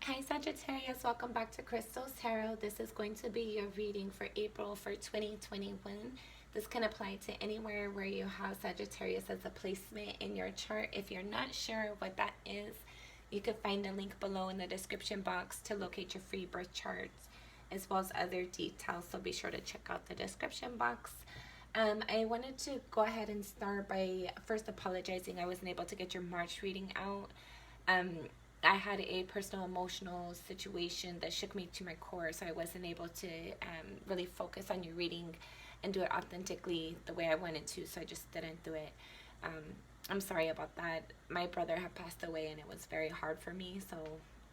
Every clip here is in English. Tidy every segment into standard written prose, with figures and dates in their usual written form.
Hi Sagittarius, welcome back to Crystal's Tarot. This is going to be your reading for April for 2021. This can apply to anywhere where you have Sagittarius as a placement in your chart. If you're not sure what that is, you can find a link below in the description box to locate your free birth charts as well as other details, so be sure to check out the description box. I wanted to go ahead and start by first apologizing I wasn't able to get your March reading out. I had a personal emotional situation that shook me to my core, so I wasn't able to really focus on your reading and do it authentically the way I wanted to, so I just didn't do it. I'm sorry about that. My brother had passed away and it was very hard for me, so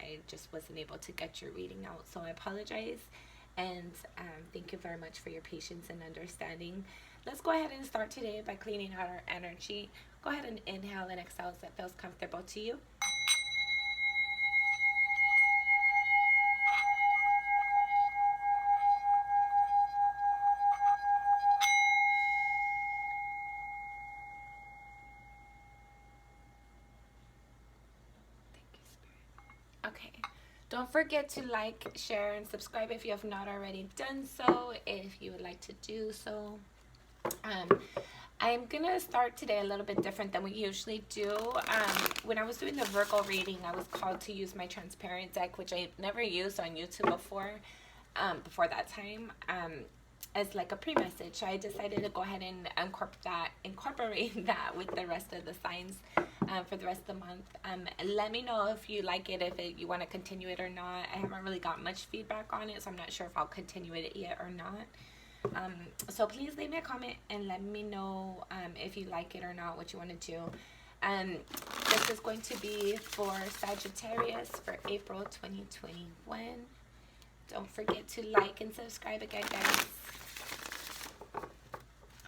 I just wasn't able to get your reading out, so I apologize, and thank you very much for your patience and understanding. Let's go ahead and start today by cleaning out our energy. Go ahead and inhale and exhale as that feels comfortable to you. Okay, don't forget to like, share, and subscribe if you have not already done so, if you would like to do so. I'm gonna start today a little bit different than we usually do. When I was doing the Virgo reading, I was called to use my transparent deck, which I never used on YouTube before that time, as like a pre-message. So I decided to go ahead and incorporate that with the rest of the signs for the rest of the month. Let me know if you like it, if you want to continue it or not. I haven't really got much feedback on it, so I'm not sure if I'll continue it yet or not. So please leave me a comment and let me know if you like it or not, what you want to do. This is going to be for Sagittarius for April 2021. Don't forget to like and subscribe again, guys.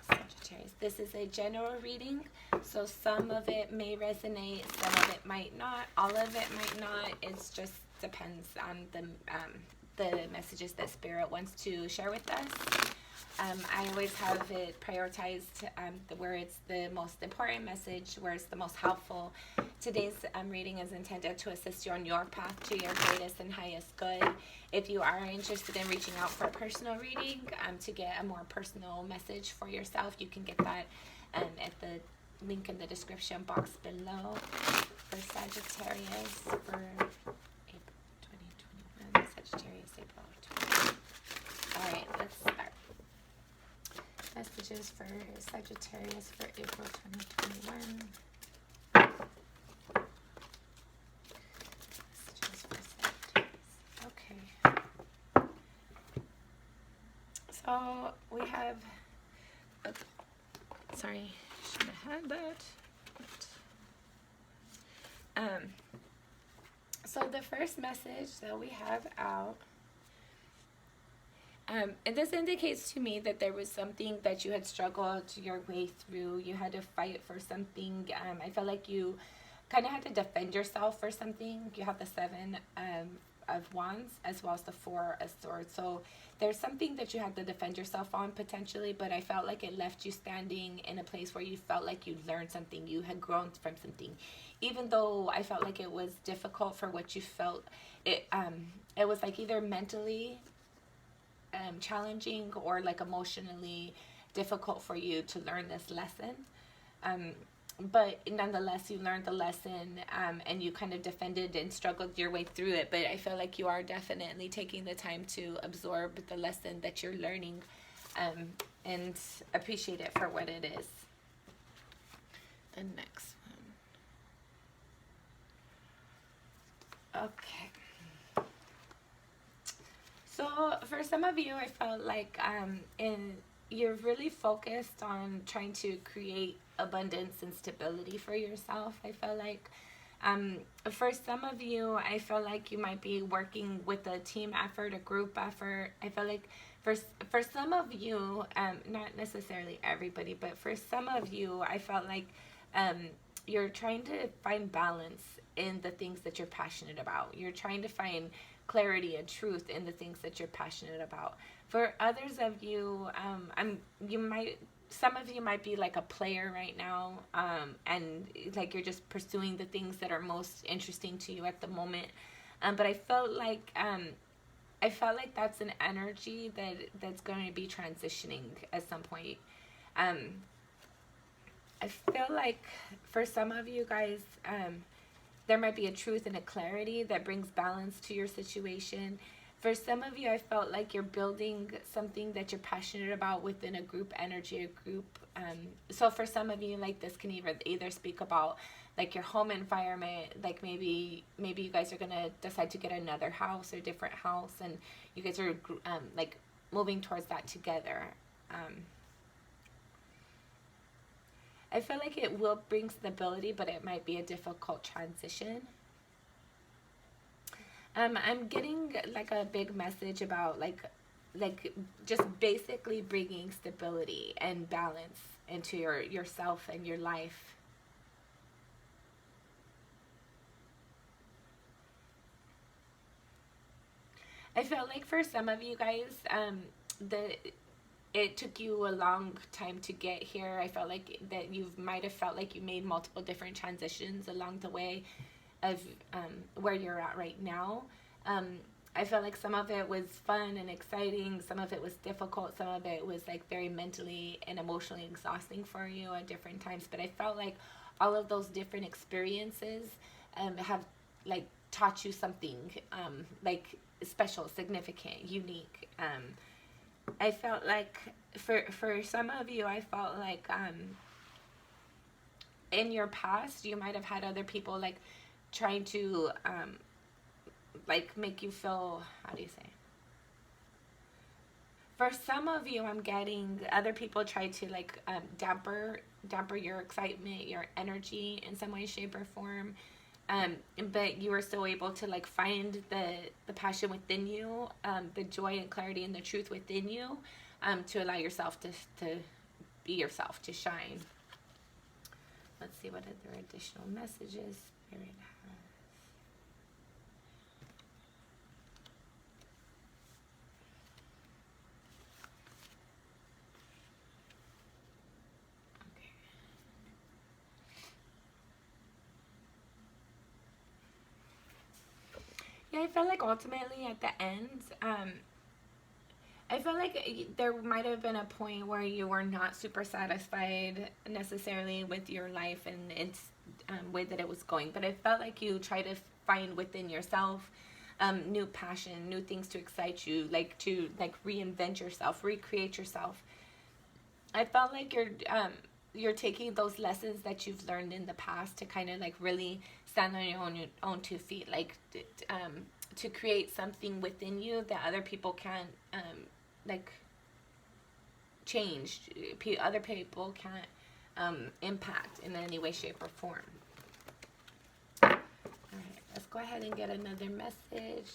Sagittarius, this is a general reading, so some of it may resonate, some of it might not, all of it might not. It just depends on the messages that Spirit wants to share with us. I always have it prioritized where it's the most important message, where it's the most helpful. Today's reading is intended to assist you on your path to your greatest and highest good. If you are interested in reaching out for a personal reading to get a more personal message for yourself, you can get that at the link in the description box below. For Sagittarius for April 2021, Sagittarius April 2021. Alright, let's start. Messages for Sagittarius for April 2021. Messages for Sagittarius. Okay. So we have. Sorry, should have had that. So the first message that we have out. And this indicates to me that there was something that you had struggled your way through. You had to fight for something. I felt like you kind of had to defend yourself for something. You have the Seven of Wands as well as the Four of Swords. So there's something that you had to defend yourself on potentially, but I felt like it left you standing in a place where you felt like you learned something. You had grown from something. Even though I felt like it was difficult for what you felt, it was like either mentally challenging or like emotionally difficult for you to learn this lesson, but nonetheless you learned the lesson, and you kind of defended and struggled your way through it. But I feel like you are definitely taking the time to absorb the lesson that you're learning, and appreciate it for what it is. The next one. Okay. So for some of you, I felt like you're really focused on trying to create abundance and stability for yourself. I feel like for some of you, I feel like you might be working with a team effort, a group effort. I feel like for some of you, not necessarily everybody, but for some of you, I felt like you're trying to find balance in the things that you're passionate about. You're trying to find clarity and truth in the things that you're passionate about. For others of you, some of you might be like a player right now, and like you're just pursuing the things that are most interesting to you at the moment. But I felt like that's an energy that's going to be transitioning at some point. I feel like for some of you guys, there might be a truth and a clarity that brings balance to your situation. For some of you, I felt like you're building something that you're passionate about within a group energy, a group. So for some of you, like, this can either speak about like your home environment, like maybe you guys are gonna decide to get another house or different house, and you guys are like moving towards that together. I feel like it will bring stability, but it might be a difficult transition. I'm getting like a big message about like just basically bringing stability and balance into yourself and your life. I felt like for some of you guys, it took you a long time to get here. I felt like that you might have felt like you made multiple different transitions along the way of where you're at right now. I felt like some of it was fun and exciting, some of it was difficult, some of it was like very mentally and emotionally exhausting for you at different times. But I felt like all of those different experiences have like taught you something like special, significant, unique. I felt like for some of you, I felt like in your past you might have had other people like trying to like make you feel, how do you say? For some of you, I'm getting other people try to like damper your excitement, your energy in some way, shape, or form. But you are still able to like find the passion within you, the joy and clarity and the truth within you, to allow yourself to be yourself, to shine. Let's see what other additional messages Spirit has. Yeah, I felt like ultimately at the end, I felt like there might have been a point where you were not super satisfied necessarily with your life and its way that it was going. But I felt like you try to find within yourself new passion, new things to excite you, like to like reinvent yourself, recreate yourself. I felt like you're taking those lessons that you've learned in the past to kind of like really stand on your own 2 feet, like to create something within you that other people can't like change. Other people can't impact in any way, shape, or form. All right, let's go ahead and get another message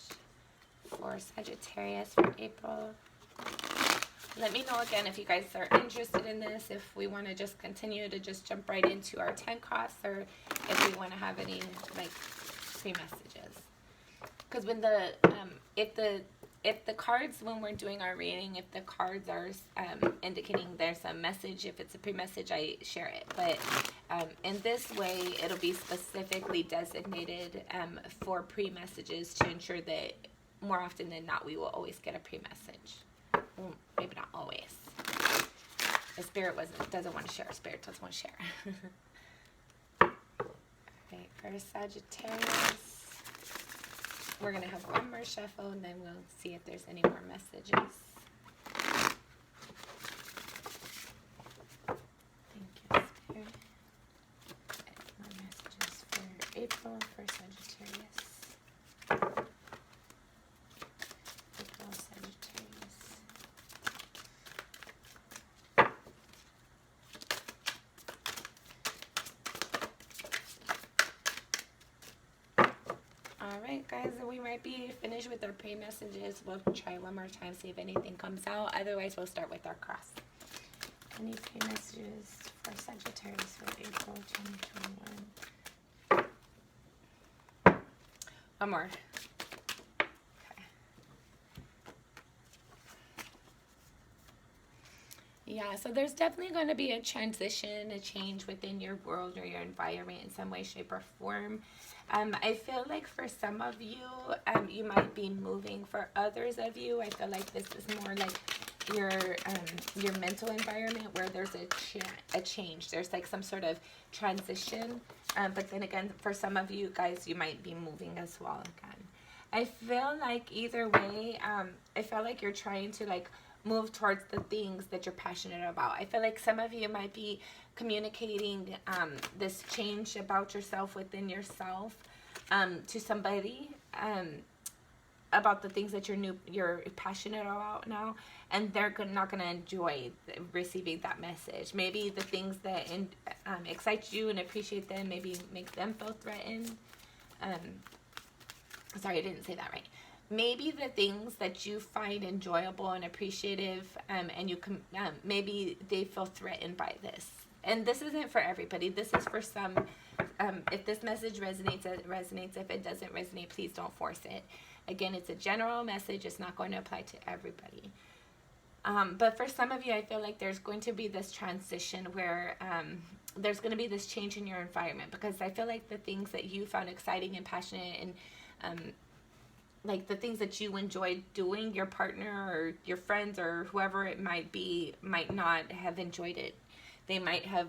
for Sagittarius for April. Let me know again if you guys are interested in this, if we want to just continue to just jump right into our 10 cross, or if we want to have any like pre-messages. Because when if the cards, when we're doing our reading, if the cards are indicating there's a message, if it's a pre-message, I share it. But in this way, it'll be specifically designated for pre-messages to ensure that more often than not, we will always get a pre-message. Well, maybe not always. The Spirit doesn't want to share. Spirit doesn't want to share. Okay, for Sagittarius, we're going to have one more shuffle, and then we'll see if there's any more messages. Thank you, Spirit. More messages for April for Sagittarius. April, Sagittarius. Alright guys, we might be finished with our pre-messages. We'll try one more time, see if anything comes out. Otherwise, we'll start with our cross. Any pre-messages for Sagittarius for April 2021? One more. Okay. Yeah, so there's definitely going to be a transition, a change within your world or your environment in some way, shape, or form. I feel like for some of you, you might be moving. For others of you, I feel like this is more like your mental environment where there's a change. There's like some sort of transition. But then again, for some of you guys, you might be moving as well again. I feel like either way, I feel like you're trying to like move towards the things that you're passionate about. I feel like some of you might be communicating this change about yourself within yourself to somebody about the things that you're passionate about now, and they're not going to enjoy receiving that message. Maybe the things that excite you and appreciate them maybe make them feel threatened. Sorry, I didn't say that right. Maybe the things that you find enjoyable and appreciative, and you can maybe they feel threatened by this. And this isn't for everybody. This is for some. If this message resonates, it resonates. If it doesn't resonate, please don't force it. Again, it's a general message. It's not going to apply to everybody. But for some of you, I feel like there's going to be this transition where there's going to be this change in your environment, because I feel like the things that you found exciting and passionate and like the things that you enjoyed doing, your partner or your friends or whoever it might be might not have enjoyed it. They might have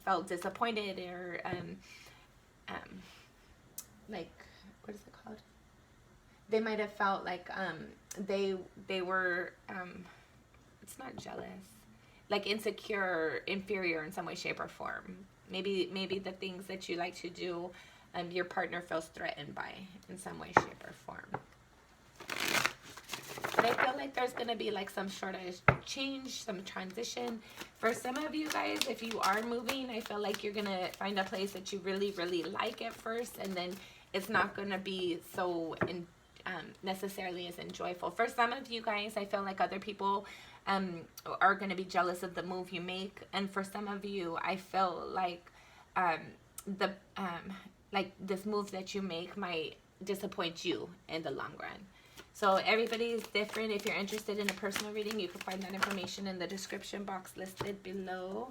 felt disappointed or like, what is it called? They might have felt like they were it's not jealous, like insecure or inferior in some way, shape, or form. Maybe the things that you like to do, your partner feels threatened by in some way, shape, or form. But I feel like there's going to be like some sort of change, some transition. For some of you guys, if you are moving, I feel like you're going to find a place that you really, really like at first, and then it's not going to be so necessarily as enjoyable. For some of you guys, I feel like other people are going to be jealous of the move you make. And for some of you, I feel like like this move that you make might disappoint you in the long run. So everybody is different. If you're interested in a personal reading, you can find that information in the description box listed below.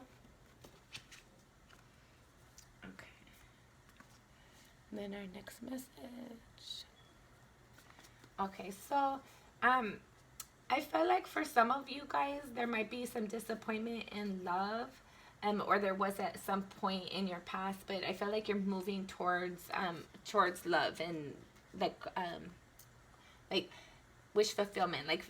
Okay. And then our next message. Okay, so I feel like for some of you guys, there might be some disappointment in love. Or there was at some point in your past, but I feel like you're moving towards love and like wish fulfillment, like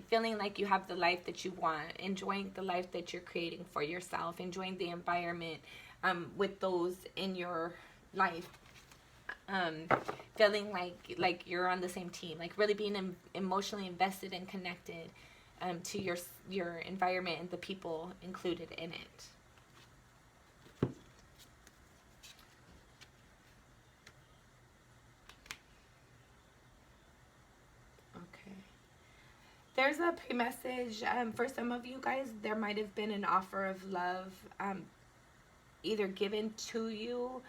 feeling like you have the life that you want, enjoying the life that you're creating for yourself, enjoying the environment with those in your life, feeling like you're on the same team, like really being emotionally invested and connected to your environment and the people included in it. There's a pre-message for some of you guys. There might have been an offer of love either given to you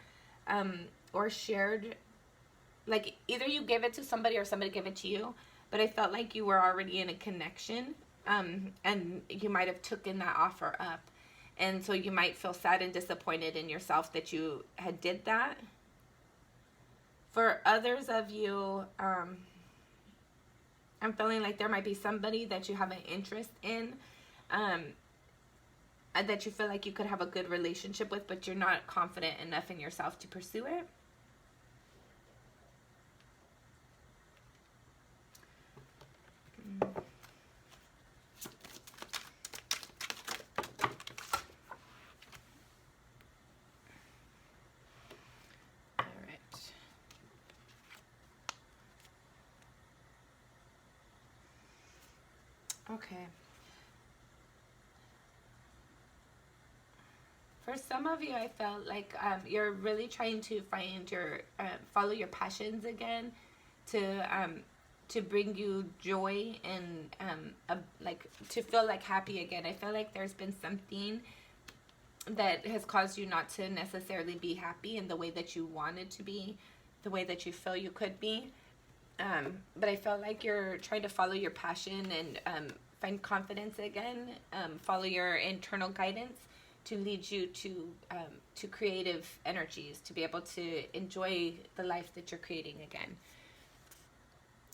or shared. Like either you give it to somebody or somebody give it to you. But I felt like you were already in a connection and you might have taken that offer up. And so you might feel sad and disappointed in yourself that you had did that. For others of you, I'm feeling like there might be somebody that you have an interest in, that you feel like you could have a good relationship with, but you're not confident enough in yourself to pursue it. Okay. For some of you, I felt like you're really trying to find your follow your passions again, to bring you joy and like to feel like happy again. I feel like there's been something that has caused you not to necessarily be happy in the way that you wanted to be, the way that you feel you could be. But I felt like you're trying to follow your passion and find confidence again, follow your internal guidance to lead you to creative energies, to be able to enjoy the life that you're creating again.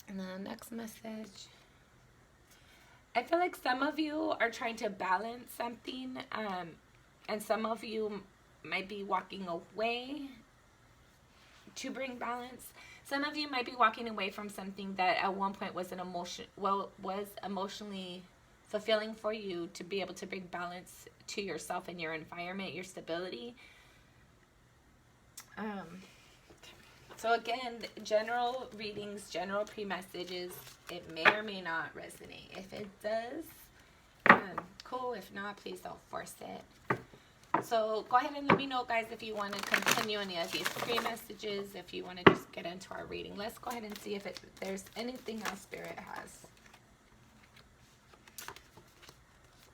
And then the next message. I feel like some of you are trying to balance something, and some of you might be walking away to bring balance. Some of you might be walking away from something that at one point was was emotionally fulfilling for you, to be able to bring balance to yourself and your environment, your stability. So again, general readings, general pre-messages, it may or may not resonate. If it does, cool. If not, please don't force it. So go ahead and let me know, guys, if you want to continue any of these pre-messages, if you want to just get into our reading. Let's go ahead and see if there's anything else Spirit has.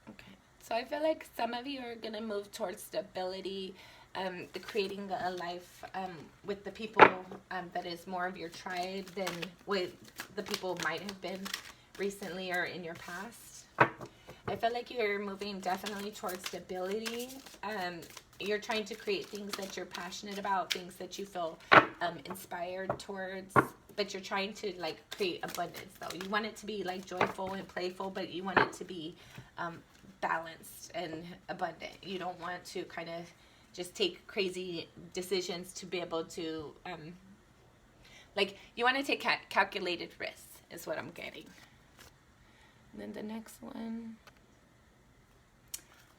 Okay. So I feel like some of you are going to move towards stability, creating a life with the people that is more of your tribe than with the people might have been recently or in your past. I feel like you're moving definitely towards stability. You're trying to create things that you're passionate about, things that you feel inspired towards, but you're trying to like create abundance though. You want it to be like joyful and playful, but you want it to be balanced and abundant. You don't want to kind of just take crazy decisions to be able to, like, you want to take calculated risks is what I'm getting. And then the next one.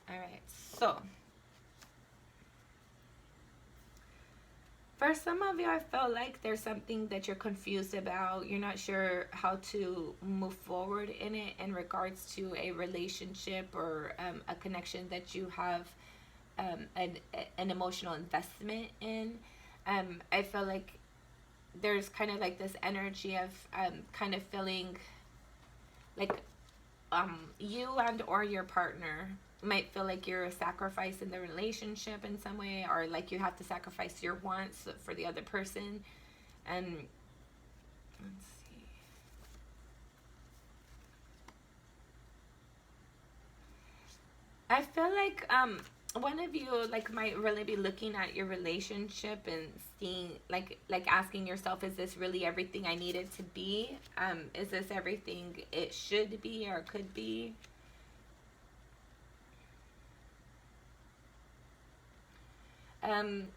All right, so for some of you, I feel like there's something that you're confused about. You're not sure how to move forward in it in regards to a relationship or a connection that you have an emotional investment in. I feel like there's kind of like this energy of kind of feeling like you and or your partner might feel like you're a sacrifice in the relationship in some way, or like you have to sacrifice your wants for the other person. And let's see. I feel like one of you like might really be looking at your relationship and seeing like asking yourself, is this really everything I need it to be? Is this everything it should be or could be?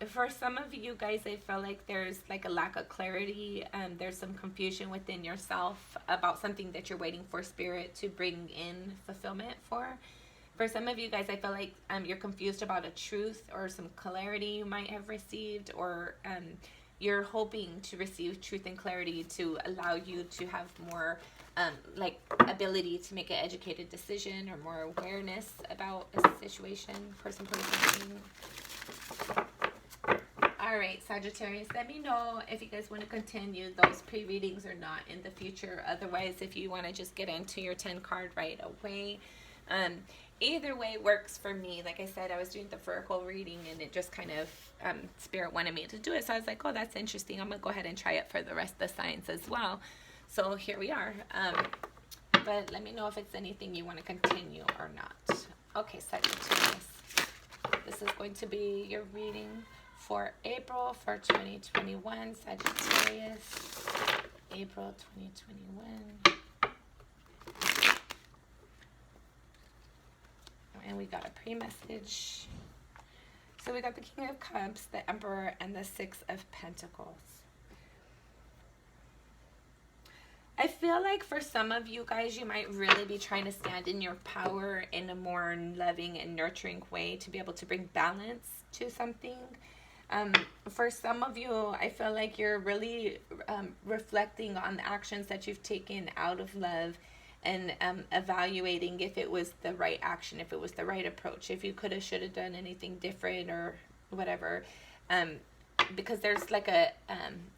For some of you guys, I feel like there's like a lack of clarity. There's some confusion within yourself about something that you're waiting for Spirit to bring in fulfillment for. For some of you guys, I feel like you're confused about a truth or some clarity you might have received, or you're hoping to receive truth and clarity to allow you to have more like ability to make an educated decision or more awareness about a situation, person, thing. All right, Sagittarius, let me know if you guys want to continue those pre-readings or not in the future. Otherwise, if you want to just get into your 10 card right away. Either way works for me. Like I said, I was doing the Virgo reading and it just kind of, Spirit wanted me to do it. So I was like, oh, that's interesting. I'm going to go ahead and try it for the rest of the signs as well. So here we are. But let me know if it's anything you want to continue or not. Okay, Sagittarius. This is going to be your reading for April for 2021, Sagittarius. April 2021. And we got a pre-message. So we got the King of Cups, the Emperor, and the Six of Pentacles. I feel like for some of you guys, you might really be trying to stand in your power in a more loving and nurturing way to be able to bring balance to something. For some of you, I feel like you're really reflecting on the actions that you've taken out of love and evaluating if it was the right action, if it was the right approach, if you could have, should have done anything different or whatever. Because there's like a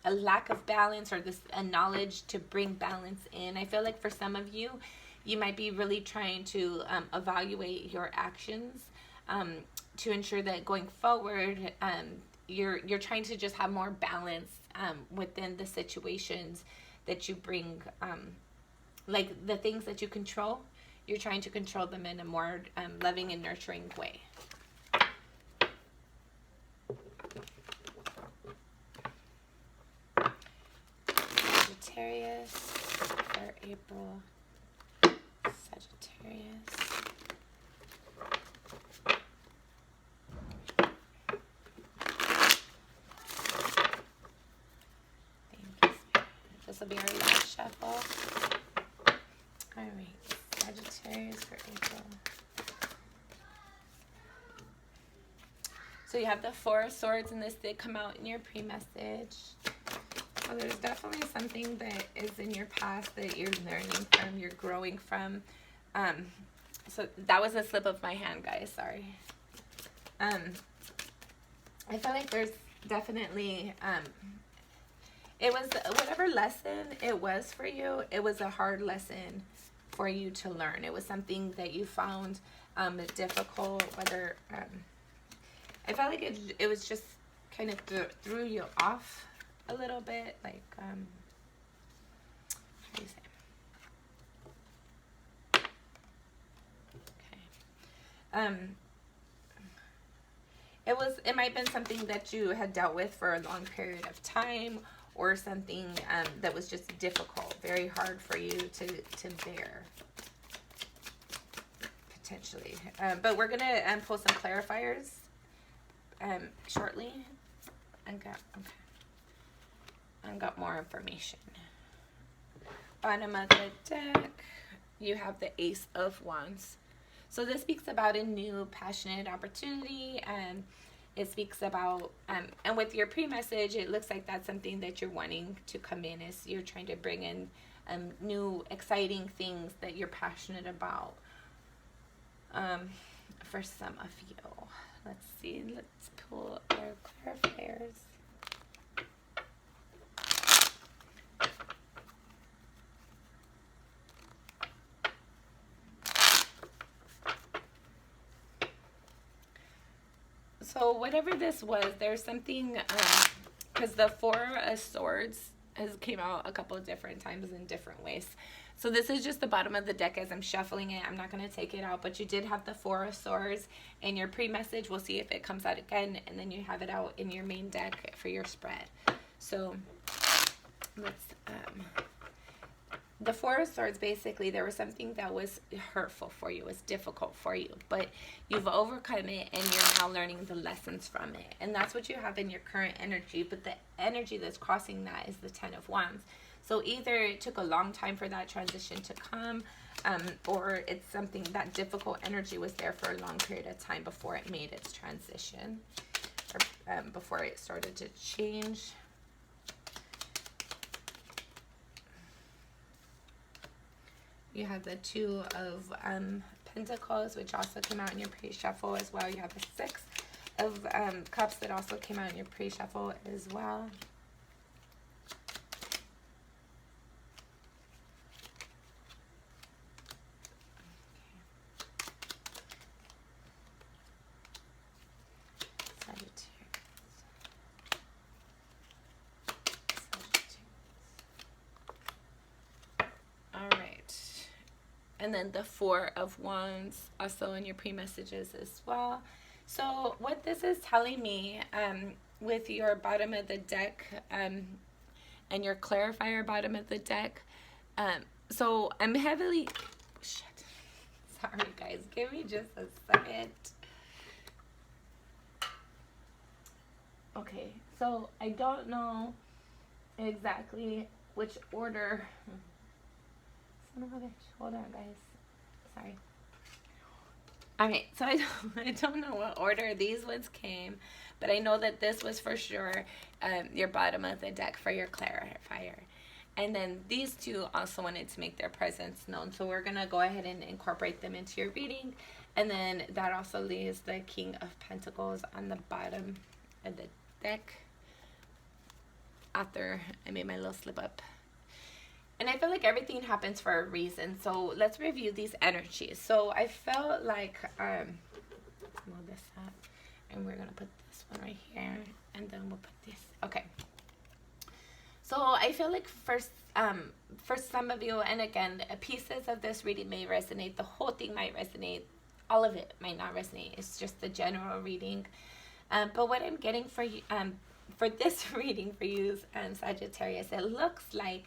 lack of balance, or a knowledge to bring balance in. I feel like for some of you, you might be really trying to evaluate your actions to ensure that going forward, you're trying to just have more balance within the situations that you bring, like the things that you control. you're trying to control them in a more loving and nurturing way. Sagittarius for April. Sagittarius. This will be our last shuffle. Alright, Sagittarius for April. So you have the Four of Swords, and this did come out in your pre-message. So there's definitely something that is in your past that you're learning from, you're growing from. So that was a slip of my hand, guys, sorry. I feel like there's definitely... it was whatever lesson it was for you, it was a hard lesson for you to learn. It was something that you found difficult, whether I felt like it was just kind of threw you off a little bit, like how do you say? Okay. It might have been something that you had dealt with for a long period of time, or something that was just difficult, very hard for you to bear, potentially. But we're gonna pull some clarifiers shortly. I've got more information. Bottom of the deck, you have the Ace of Wands. So this speaks about a new passionate opportunity, and it speaks about, and with your pre-message, it looks like that's something that you're wanting to come in, is you're trying to bring in new, exciting things that you're passionate about for some of you. Let's see, let's pull our clarifiers. So whatever this was, there's something, because the Four of Swords has came out a couple of different times in different ways. So this is just the bottom of the deck as I'm shuffling it. I'm not going to take it out, but you did have the Four of Swords in your pre-message. We'll see if it comes out again, and then you have it out in your main deck for your spread. So let's, the Four of Swords, basically, there was something that was hurtful for you, was difficult for you, but you've overcome it, and you're now learning the lessons from it. And that's what you have in your current energy, but the energy that's crossing that is the Ten of Wands. So either it took a long time for that transition to come, or it's something, that difficult energy was there for a long period of time before it made its transition, or before it started to change. You have the Two of Pentacles, which also came out in your pre-shuffle as well. You have the Six of Cups that also came out in your pre-shuffle as well. And then the Four of Wands also in your pre-messages as well. So what this is telling me, with your bottom of the deck and your clarifier bottom of the deck, so I'm heavily, sorry guys, give me just a second. Okay, so I don't know exactly which order. Hold on, guys. Sorry. Alright, so I don't know what order these ones came, but I know that this was for sure your bottom of the deck for your clarifier. And then these two also wanted to make their presence known, so we're going to go ahead and incorporate them into your reading. And then that also leaves the King of Pentacles on the bottom of the deck after I made my little slip up. And I feel like everything happens for a reason. So let's review these energies. So I felt like, move this up. And we're going to put this one right here. And then we'll put this. Okay. So I feel like for some of you, and again, pieces of this reading may resonate, the whole thing might resonate, all of it might not resonate. It's just the general reading. But what I'm getting for you, for this reading for you, Sagittarius, it looks like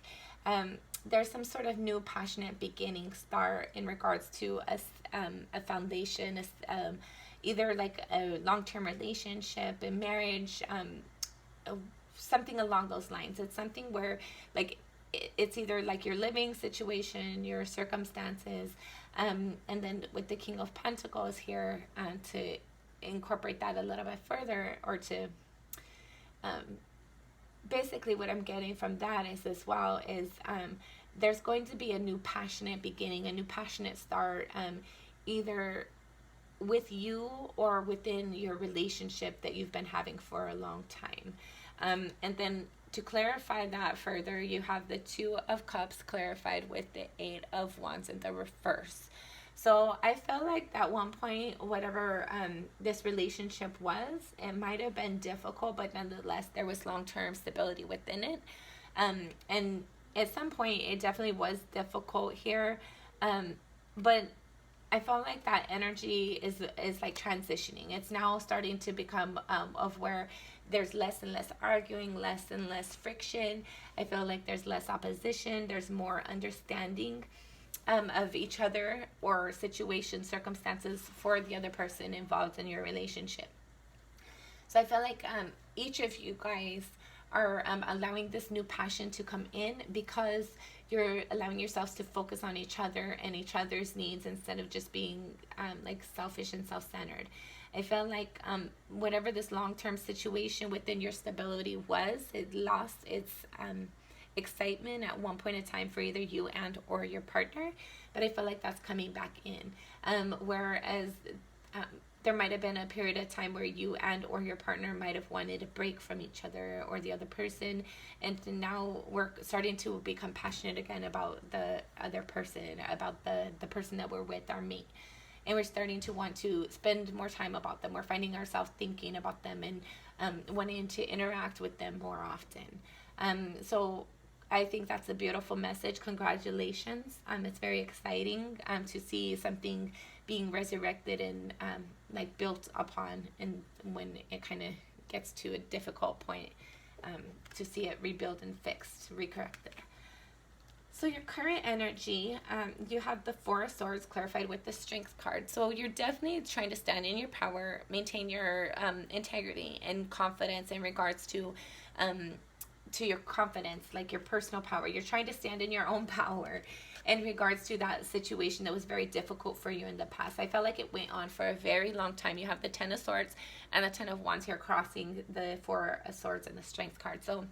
there's some sort of new passionate beginning start in regards to a foundation, either like a long-term relationship, a marriage, something along those lines. It's something where like it's either like your living situation, your circumstances, and then with the King of Pentacles here, to incorporate that a little bit further, or to basically what I'm getting from that is as well is there's going to be a new passionate beginning, a new passionate start, either with you or within your relationship that you've been having for a long time. And then to clarify that further, you have the Two of Cups clarified with the Eight of Wands in the reverse. So I felt like at one point, whatever this relationship was, it might have been difficult, but nonetheless, there was long-term stability within it. And at some point, it definitely was difficult here. But I felt like that energy is like transitioning. It's now starting to become of where there's less and less arguing, less and less friction. I feel like there's less opposition. There's more understanding of each other or situation, circumstances for the other person involved in your relationship. So I feel like each of you guys are allowing this new passion to come in because you're allowing yourselves to focus on each other and each other's needs instead of just being like selfish and self-centered. I feel like whatever this long-term situation within your stability was, it lost its excitement at one point in time for either you and or your partner, but I feel like that's coming back in. Whereas there might have been a period of time where you and or your partner might have wanted a break from each other or the other person, and now we're starting to become passionate again about the other person, about the person that we're with, our mate, and we're starting to want to spend more time about them. We're finding ourselves thinking about them and wanting to interact with them more often. So I think that's a beautiful message. Congratulations. It's very exciting to see something being resurrected and like built upon, and when it kind of gets to a difficult point, to see it rebuild and fixed, recorrected. So your current energy, you have the Four of Swords clarified with the Strength card. So you're definitely trying to stand in your power, maintain your integrity and confidence in regards to your confidence, like your personal power. You're trying to stand in your own power in regards to that situation that was very difficult for you in the past. I felt like it went on for a very long time. You have the Ten of Swords and the Ten of Wands here crossing the Four of Swords and the Strength card. So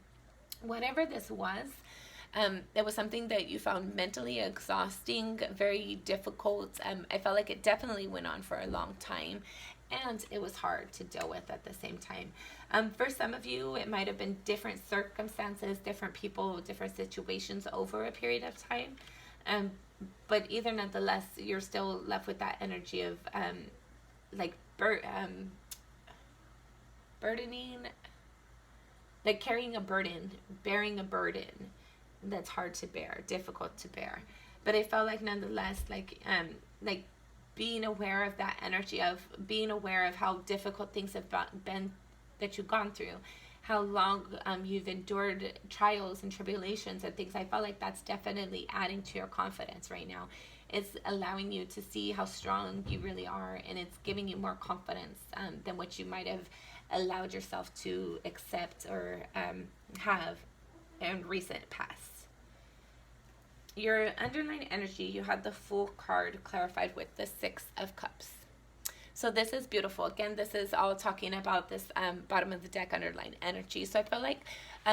whatever this was, it was something that you found mentally exhausting, very difficult. I felt like it definitely went on for a long time, and it was hard to deal with at the same time. For some of you, it might have been different circumstances, different people, different situations over a period of time. But either nonetheless, you're still left with that energy of like burdening, like carrying a burden, bearing a burden that's hard to bear, difficult to bear. But I felt like nonetheless, like being aware of that energy, of being aware of how difficult things have been that you've gone through, how long you've endured trials and tribulations and things. I felt like that's definitely adding to your confidence right now. It's allowing you to see how strong you really are, and it's giving you more confidence than what you might have allowed yourself to accept or have in recent past. Your underlying energy, you had the Fool card clarified with the Six of Cups. So this is beautiful. Again, this is all talking about this bottom of the deck underlying energy. So I feel like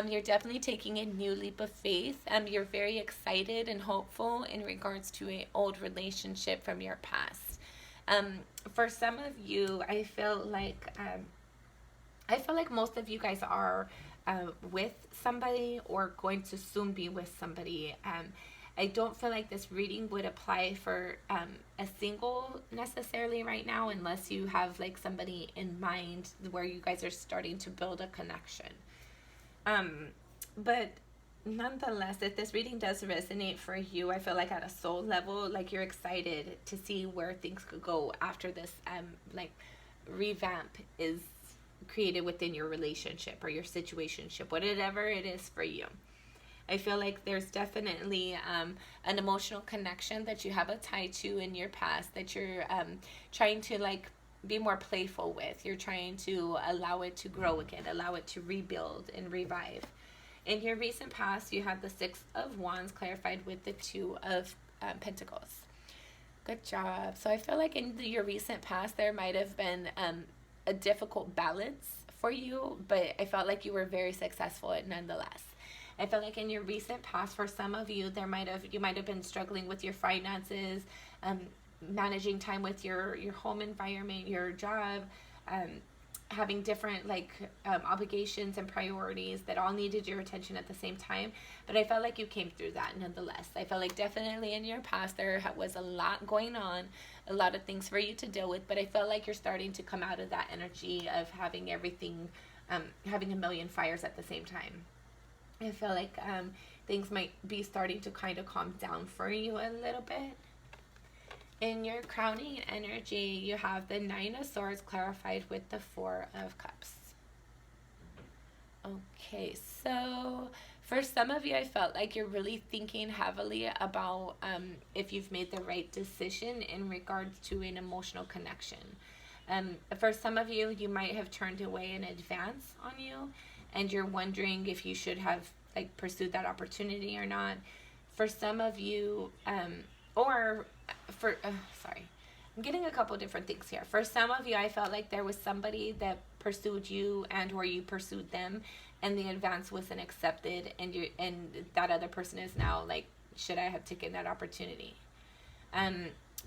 you're definitely taking a new leap of faith. You're very excited and hopeful in regards to an old relationship from your past. For some of you, I feel like most of you guys are with somebody or going to soon be with somebody. I don't feel like this reading would apply for a single necessarily right now, unless you have like somebody in mind where you guys are starting to build a connection. But nonetheless, if this reading does resonate for you, I feel like at a soul level, like you're excited to see where things could go after this like revamp is created within your relationship or your situationship, whatever it is for you. I feel like there's definitely an emotional connection that you have a tie to in your past that you're trying to like be more playful with. You're trying to allow it to grow again, allow it to rebuild and revive. In your recent past, you had the Six of Wands clarified with the Two of Pentacles. Good job. So I feel like in your recent past, there might have been a difficult balance for you, but I felt like you were very successful at nonetheless. I feel like in your recent past, for some of you, you might have been struggling with your finances, managing time with your home environment, your job, having different obligations and priorities that all needed your attention at the same time. But I felt like you came through that nonetheless. I felt like definitely in your past there was a lot going on, a lot of things for you to deal with, but I felt like you're starting to come out of that energy of having everything, having a million fires at the same time. I feel like things might be starting to kind of calm down for you a little bit. In your crowning energy, you have the Nine of Swords clarified with the Four of Cups. Okay, so for some of you, I felt like you're really thinking heavily about if you've made the right decision in regards to an emotional connection. For some of you, you might have turned away an advance on you, and you're wondering if you should have pursued that opportunity or not. For some of you, sorry, I'm getting a couple different things here. For some of you, I felt like there was somebody that pursued you and or you pursued them, and the advance wasn't accepted, and that other person is now like, should I have taken that opportunity?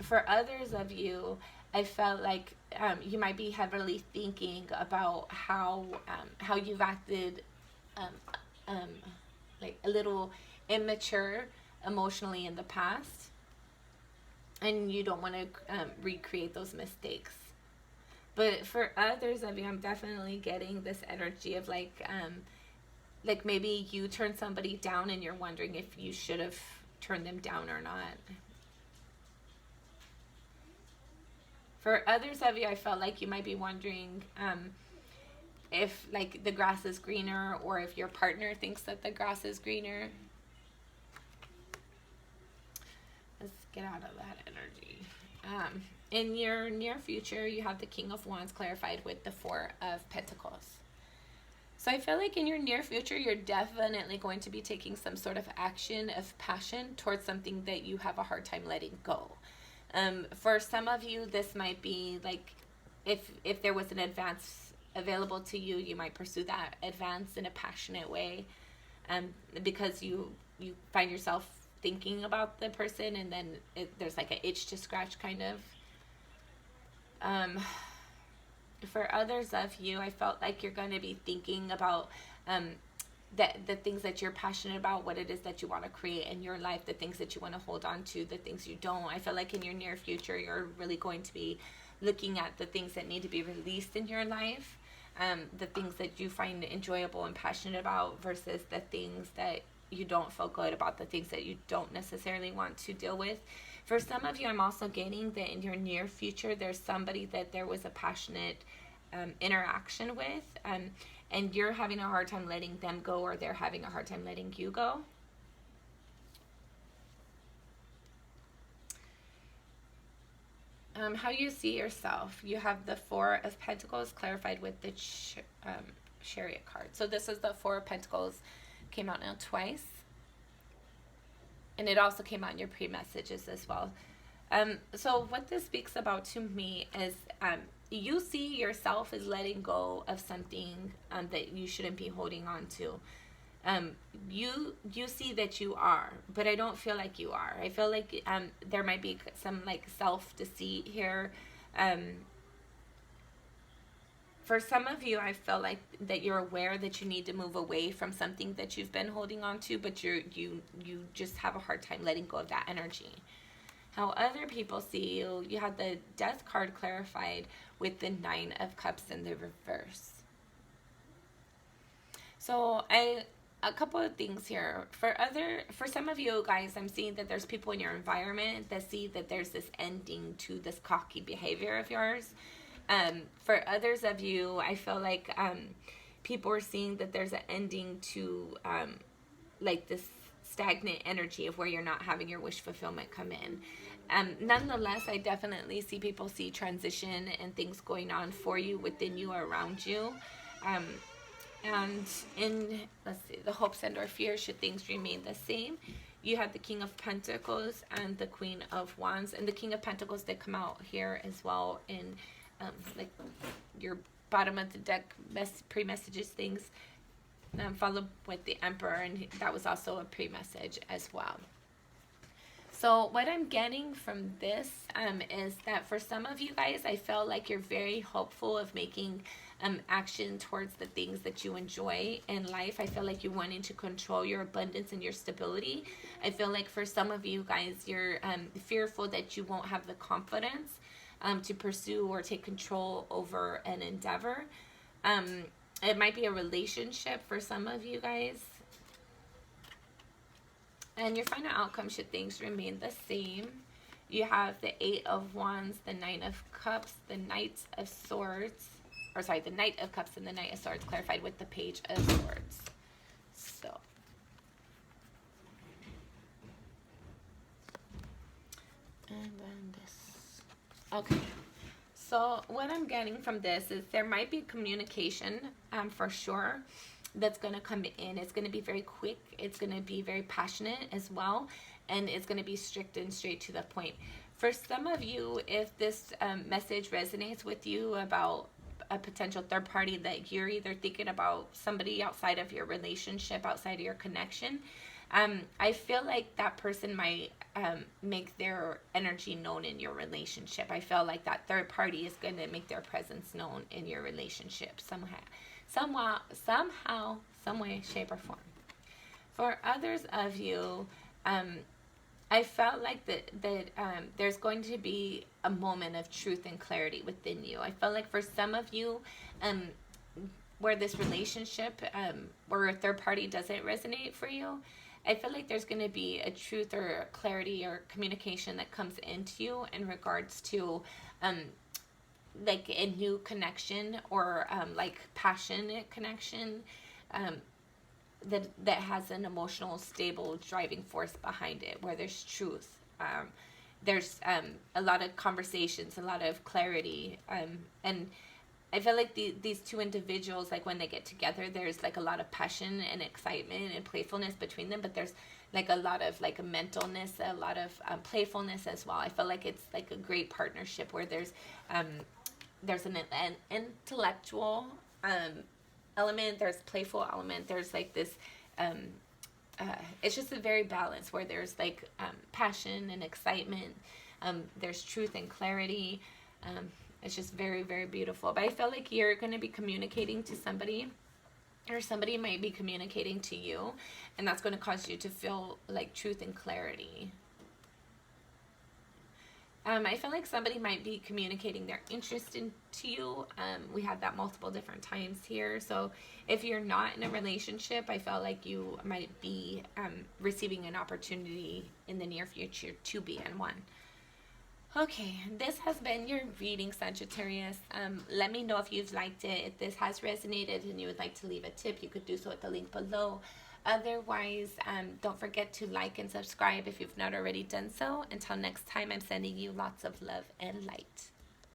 For others of you, I felt like you might be heavily thinking about how you've acted like a little immature emotionally in the past, and you don't want to recreate those mistakes. But for others of you, I'm definitely getting this energy of like maybe you turned somebody down and you're wondering if you should have turned them down or not. For others of you, I felt like you might be wondering if the grass is greener, or if your partner thinks that the grass is greener. Let's get out of that energy. In your near future, you have the King of Wands clarified with the Four of Pentacles. So I feel like in your near future, you're definitely going to be taking some sort of action of passion towards something that you have a hard time letting go. For some of you, this might be like if there was an advance available to you, you might pursue that advance in a passionate way, because you find yourself thinking about the person, and then there's like an itch to scratch kind of. For others of you, I felt like you're going to be thinking about the things that you're passionate about, what it is that you want to create in your life, the things that you want to hold on to, the things you don't. I feel like in your near future, you're really going to be looking at the things that need to be released in your life, the things that you find enjoyable and passionate about versus the things that you don't feel good about, the things that you don't necessarily want to deal with. For some of you, I'm also getting that in your near future, there's somebody that there was a passionate interaction with, and you're having a hard time letting them go, or they're having a hard time letting you go. How you see yourself, you have the Four of Pentacles clarified with the Chariot card. So this is the Four of Pentacles, came out now twice, and it also came out in your pre-messages as well. So what this speaks about to me is you see yourself as letting go of something that you shouldn't be holding on to. You see that you are, but I don't feel like you are. I feel like there might be some self-deceit here. For some of you, I feel like that you're aware that you need to move away from something that you've been holding on to, but you just have a hard time letting go of that energy. How other people see you, you had the Death card clarified with the Nine of Cups in the reverse. So a couple of things here. For some of you guys, I'm seeing that there's people in your environment that see that there's this ending to this cocky behavior of yours. For others of you, I feel like people are seeing that there's an ending to like this stagnant energy of where you're not having your wish fulfillment come in. Nonetheless, I definitely see people see transition and things going on for you, within you, around you. And in, let's see, the hopes and or fears, should things remain the same, you have the King of Pentacles and the Queen of Wands. And the King of Pentacles, they come out here as well in like your bottom of the deck pre-messages things, followed with the Emperor, and that was also a pre-message as well. So what I'm getting from this is that for some of you guys, I feel like you're very hopeful of making action towards the things that you enjoy in life. I feel like you're wanting to control your abundance and your stability. I feel like for some of you guys, you're fearful that you won't have the confidence to pursue or take control over an endeavor. It might be a relationship for some of you guys. And your final outcome, should things remain the same, you have the Eight of Wands, the Nine of Cups, the Knight of Swords, or sorry, the Knight of Cups and the Knight of Swords, clarified with the Page of Swords. So, and then this. Okay. So what I'm getting from this is there might be communication for sure that's going to come in. It's going to be very quick. It's going to be very passionate as well. And it's going to be strict and straight to the point. For some of you, if this message resonates with you about a potential third party, that you're either thinking about somebody outside of your relationship, outside of your connection, I feel like that person might make their energy known in your relationship. I feel like that third party is going to make their presence known in your relationship somehow, some way, shape, or form. For others of you, I felt like that there's going to be a moment of truth and clarity within you. I felt like for some of you, where this relationship or a third party doesn't resonate for you, I feel like there's going to be a truth or a clarity or communication that comes into you in regards to like a new connection or like passionate connection that has an emotional, stable driving force behind it, where there's truth. There's a lot of conversations, a lot of clarity, and I feel like these two individuals, like when they get together, there's like a lot of passion and excitement and playfulness between them, but there's like a lot of like a mentalness, a lot of playfulness as well. I feel like it's like a great partnership where there's an intellectual element, there's playful element, there's like this it's just a very balanced where there's like passion and excitement, there's truth and clarity. It's just very, very beautiful. But I feel like you're going to be communicating to somebody, or somebody might be communicating to you, and that's going to cause you to feel like truth and clarity. I feel like somebody might be communicating their interest into you. We had that multiple different times here. So if you're not in a relationship, I feel like you might be receiving an opportunity in the near future to be in one. Okay, this has been your reading, Sagittarius. Let me know if you've liked it. If this has resonated and you would like to leave a tip, you could do so at the link below. Otherwise, don't forget to like and subscribe if you've not already done so. Until next time, I'm sending you lots of love and light.